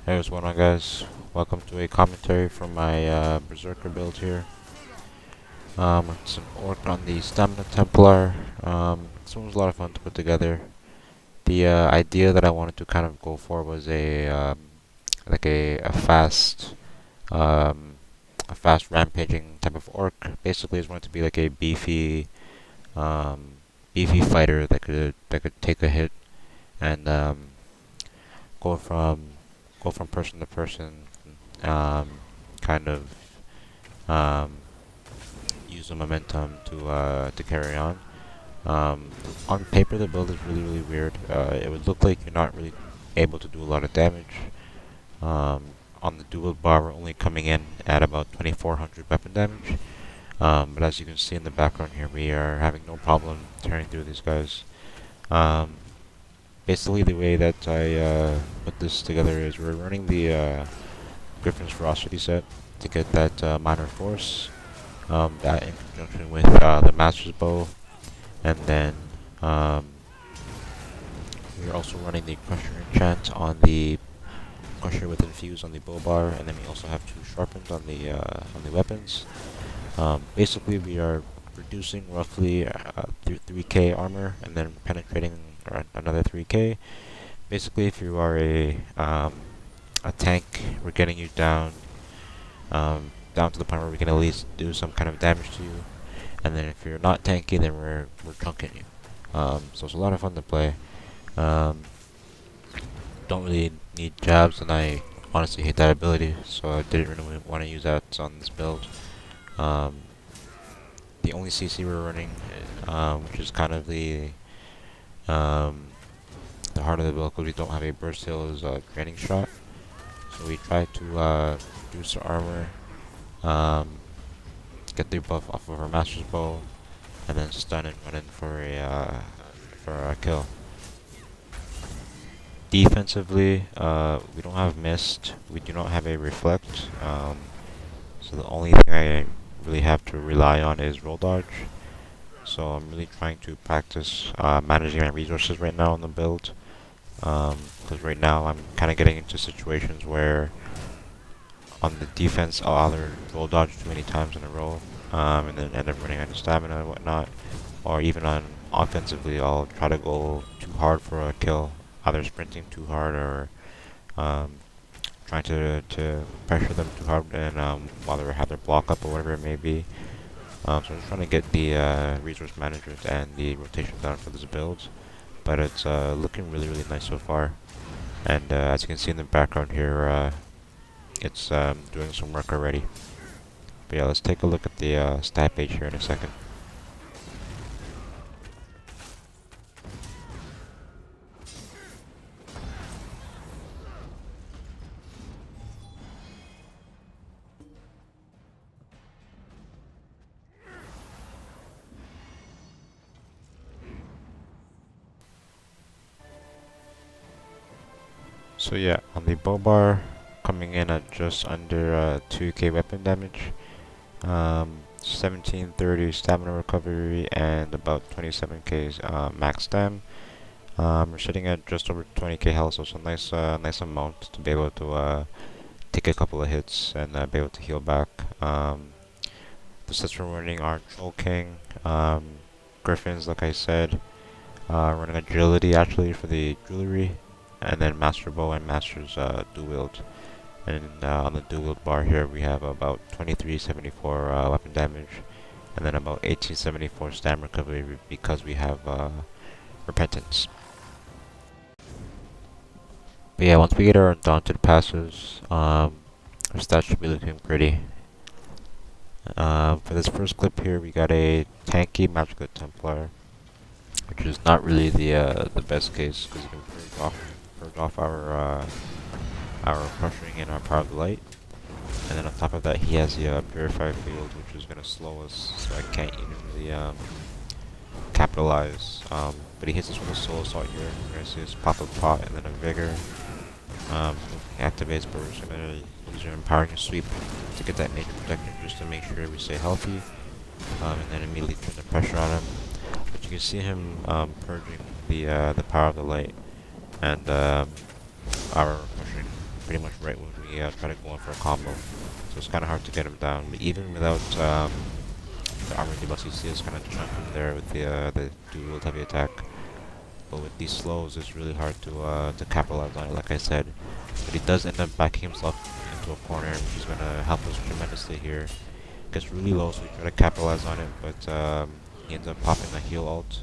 Hey, what's going on, guys? Welcome to a commentary from my Berserker build here. It's an orc on the Stamina Templar. This one was a lot of fun to put together. The idea that I wanted to kind of go for was a um, fast rampaging type of orc. Basically, it's wanted to be like a beefy fighter that could take a hit and go from go from person to person, um, kind of um, use the momentum to carry on. On paper, the build is really weird. It would look like you're not really able to do a lot of damage. Um, on the dual bar, we're only coming in at about 2400 weapon damage. But as you can see in the background here, we are having no problem tearing through these guys. Um, Basically, the way that I put this together is we're running the Griffin's Ferocity set to get that minor force. That in conjunction with the Master's Bow, and then um, we're also running the Crusher enchant on the Crusher with Infuse on the bow bar, and then we also have two sharpened on the weapons. Basically, we are reducing roughly 3k armor, and then penetrating another 3k. Basically, if you are a tank, we're getting you down to the point where we can at least do some kind of damage to you. And then if you're not tanky, then we're chunking you. So it's a lot of fun to play. Um, don't really need jabs, and I honestly hate that ability, so I didn't really want to use that on this build. Um, the only CC we're running, which is kind of um, the heart of the build, because we don't have a burst heal, is a draining shot. So we try to reduce our armor, um, get the buff off of our Master's Bow, and then stun and run in for a kill. Defensively, we don't have mist. We do not have a reflect. So the only thing I really have to rely on is roll dodge. So I'm really trying to practice managing my resources right now on the build. Because right now I'm kind of getting into situations where on the defense I'll either roll dodge too many times in a row, and then end up running out of stamina and whatnot. Or even on offensively, I'll try to go too hard for a kill, either sprinting too hard or um, trying to pressure them too hard, and while they have their block up or whatever it may be. So I'm just trying to get the resource management and the rotation down for this build, but it's looking really nice so far. And as you can see in the background here, it's doing some work already. But yeah, let's take a look at the stat page here in a second. So yeah, on the bow bar, coming in at just under 2k weapon damage, 1730 stamina recovery, and about 27k max stam. We're sitting at just over 20k health, so it's a nice amount to be able to take a couple of hits and be able to heal back. The sets we're running are Troll King, Griffins, like I said, running agility actually for the jewelry, and then Master Bow and Master's dual wield. And on the dual wield bar here, we have about 2374 weapon damage, and then about 1874 stam recovery because we have repentance. But yeah, once we get our undaunted passes, our stats should be looking pretty. For this first clip here, we got a tanky magical Templar, which is not really the best case because you can purge off our crushing and our power of the light. And then on top of that, he has the purified field, which is gonna slow us, so I can't even really capitalize. But he hits us with a soul assault here. We're gonna see his pop up pot and then a vigor. He activates, but we're just gonna use our empowering sweep to get that major protection just to make sure we stay healthy. And then immediately turn the pressure on him. But you can see him purging the power of the light and our crushing. pretty much right when we try to go in for a combo. So it's kind of hard to get him down. But even without the armor debuffs, you see us kind of chunking there with the dual heavy attack. But with these slows, it's really hard to capitalize on it, like I said. But he does end up backing himself into a corner, which is going to help us tremendously here. Gets really low, so we try to capitalize on it, but he ends up popping a heal ult.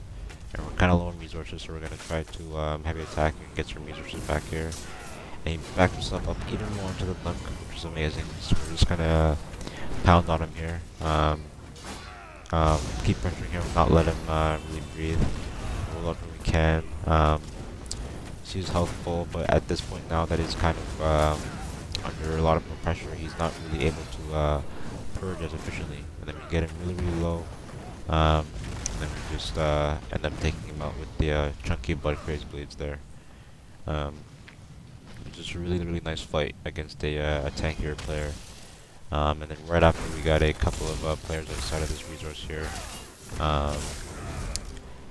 And we're kind of low on resources, so we're going to try to heavy attack and get some resources back here. And he backed himself up even more into the dunk, which is amazing. So we're just going to pound on him here. Keep pressuring him, not let him really breathe. Roll out when we can. See his health full, but at this point now that he's kind of under a lot of more pressure, he's not really able to purge as efficiently. And then we get him really low. And then we just end up taking him out with the chunky blood craze bleeds there. It's just a really nice fight against a tankier player. And then right after we got a couple of players outside of this resource here.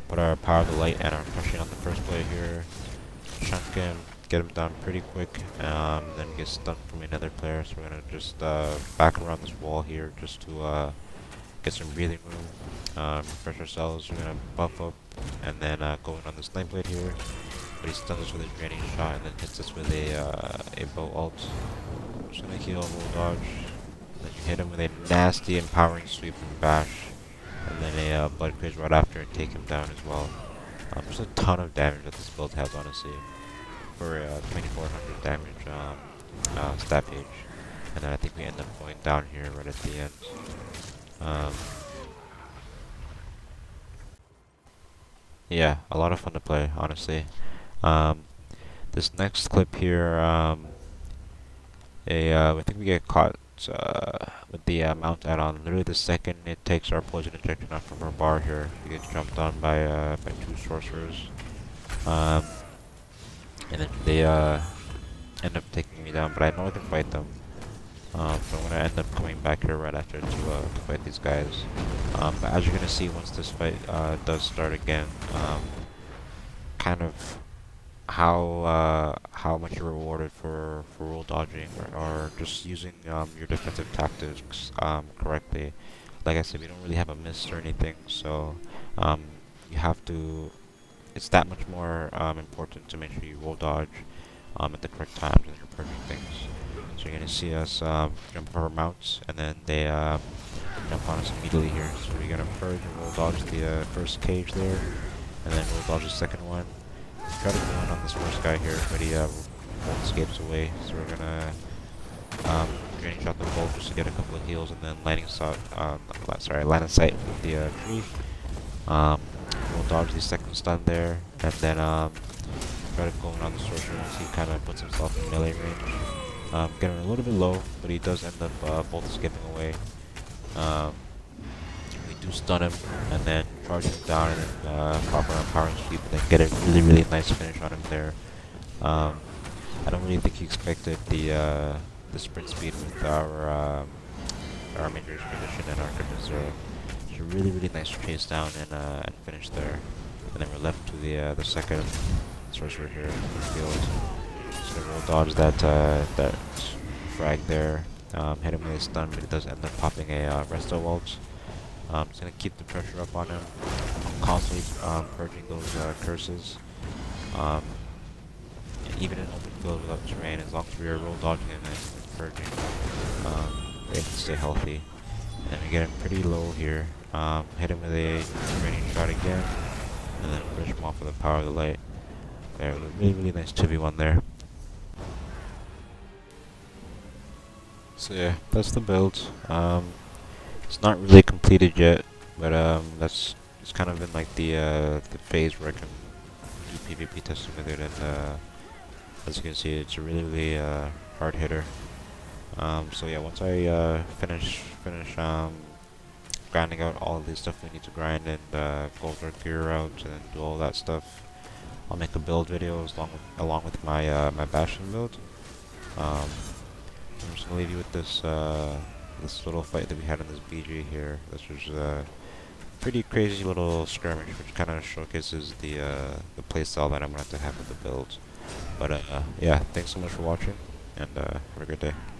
Put our power of the light and our crushing on the first player here. Chunk him, get him down pretty quick, then get stunned from another player. So we're gonna just back around this wall here just to get some breathing room. Refresh ourselves. We're gonna buff up and then go in on the snipe blade here. But he stuns us with his draining shot and then hits us with a bow ult. Just gonna heal, roll dodge. Then you hit him with a nasty empowering sweep and bash. And then a blood craze right after and take him down as well. There's a ton of damage that this build has, honestly, for 2400 damage stat page. And then I think we end up going down here right at the end. Yeah, a lot of fun to play, honestly. This next clip here, I think we get caught with the mount add-on. Literally the second it takes our poison injection out from our bar here, we get jumped on by two sorcerers. And then they end up taking me down, but I know I can fight them. So I'm going to end up coming back here right after to fight these guys. But as you're going to see once this fight does start again, kind of how much you're rewarded for roll dodging or just using your defensive tactics correctly. Like I said, we don't really have a miss or anything, so you have to. It's that much more important to make sure you roll dodge at the correct times and you're purging things. So you're gonna see us jump our mounts, and then they jump on us immediately here. So we're gonna purge and roll dodge the first cage there, and then roll dodge the second one. Try to go in on this first guy here, but he bolt escapes away. So we're gonna draining shot the bolt just to get a couple of heals, and then line of sight with the tree. We'll dodge the second stun there, and then try to go in on the sorcerer once he kind of puts himself in melee range. Getting a little bit low, but he does end up bolt escaping away. We do stun him, and then charge him down, and then pop around power and sweep, and then get a really nice finish on him there. I don't really think he expected the sprint speed with our Mage's position and our Berserker. It's a really nice chase down and finish there. And then we're left to the second sorcerer here in the field. So we'll dodge that frag there. Hit him with a stun, but it does end up popping a resto ult. It's gonna keep the pressure up on him. I'm constantly purging those curses. Even in open field without terrain, as long as we are roll dodging him and purging, we're able to stay healthy. And we get him pretty low here. Hit him with a draining shot again, and then finish him off with the power of the light. There, really nice 2v1 there. So yeah, that's the build. It's not really completed yet, but it's kind of in like the phase where I can do PvP testing with it, and as you can see, it's a really hard hitter. So yeah, once I finish grinding out all of the stuff we need to grind and go our gear out and do all that stuff, I'll make a build video along with my my bastion build. I'm just gonna leave you with this this little fight that we had in this BG here. This was a pretty crazy little skirmish, which kind of showcases the playstyle that I'm gonna have to have with the build. But yeah, thanks so much for watching, and have a good day.